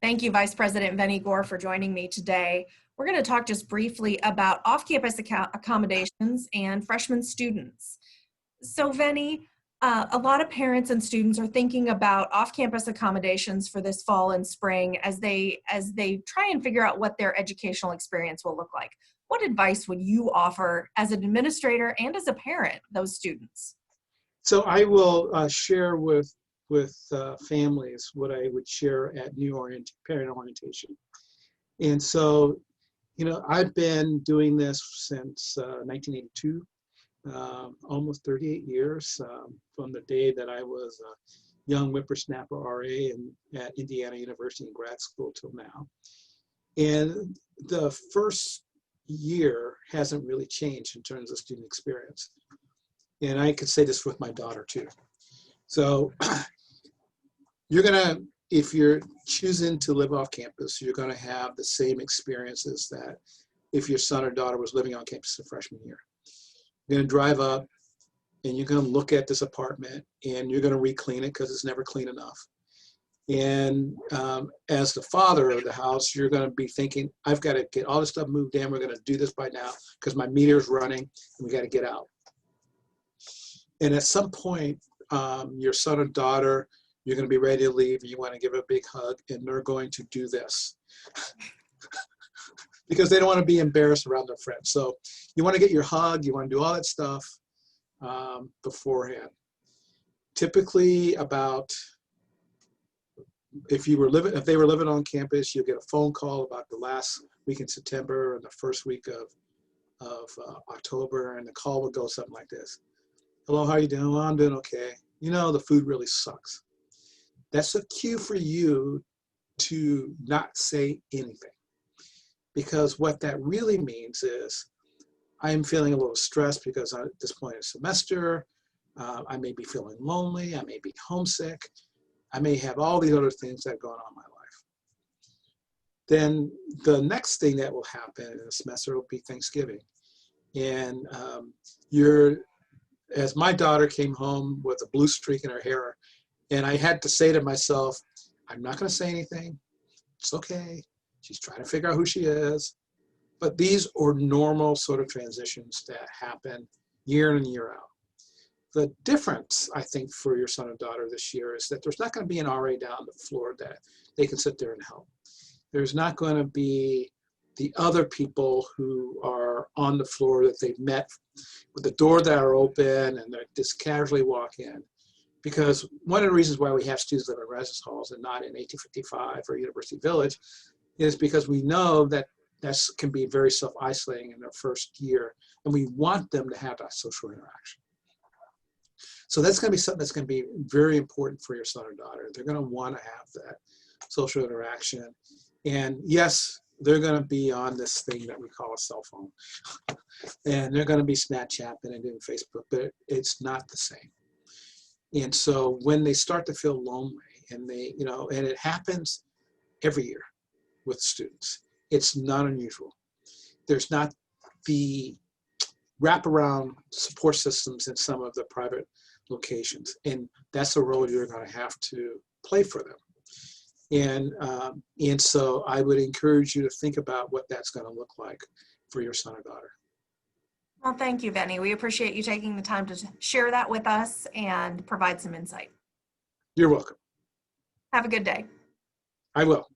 Thank you, Vice President Vennie Gore, for joining me today. We're going to talk just briefly about off-campus accommodations and freshman students. So, Vennie, a lot of parents and students are thinking about off-campus accommodations for this fall and spring as they try and figure out what their educational experience will look like. What advice would you offer as an administrator and as a parent those students? So I will share with families what I would share at parent orientation. And so, I've been doing this since 1982, almost 38 years, from the day that I was a young whippersnapper RA at Indiana University in grad school till now. And the first year hasn't really changed in terms of student experience. And I could say this with my daughter too. So if you're choosing to live off campus, you're gonna have the same experiences that if your son or daughter was living on campus the freshman year. You're gonna drive up and you're gonna look at this apartment and you're gonna re-clean it because it's never clean enough. And as the father of the house, you're gonna be thinking, I've gotta get all this stuff moved in, we're gonna do this by now because my meter's running and we gotta get out. And at some point, your son or daughter, you're going to be ready to leave, and you want to give a big hug, and they're going to do this because they don't want to be embarrassed around their friends. So you want to get your hug, you want to do all that stuff beforehand. Typically, if they were living on campus, you get a phone call about the last week in September and the first week of October, and the call would go something like this. Hello, how you doing? Well, I'm doing okay. The food really sucks. That's a cue for you to not say anything. Because what that really means is, I'm feeling a little stressed because at this point in the semester, I may be feeling lonely, I may be homesick, I may have all these other things that are going on in my life. Then the next thing that will happen in the semester will be Thanksgiving. And as my daughter came home with a blue streak in her hair, and I had to say to myself, I'm not going to say anything. It's okay. She's trying to figure out who she is. But these are normal sort of transitions that happen year in and year out. The difference, I think, for your son or daughter this year is that there's not going to be an RA down the floor that they can sit there and help. There's not going to be the other people who are on the floor that they've met with the door that are open and they just casually walk in. Because one of the reasons why we have students live in residence halls and not in 1855 or University Village is because we know that can be very self-isolating in their first year, and we want them to have that social interaction. So that's going to be something that's going to be very important for your son or daughter. They're going to want to have that social interaction. And yes, they're going to be on this thing that we call a cell phone. And they're going to be Snapchatting and doing Facebook, but it's not the same. And so when they start to feel lonely, and and it happens every year with students, it's not unusual. There's not the wraparound support systems in some of the private locations, and that's a role you're going to have to play for them. And so I would encourage you to think about what that's going to look like for your son or daughter. Well, thank you, Vennie. We appreciate you taking the time to share that with us and provide some insight. You're welcome. Have a good day. I will.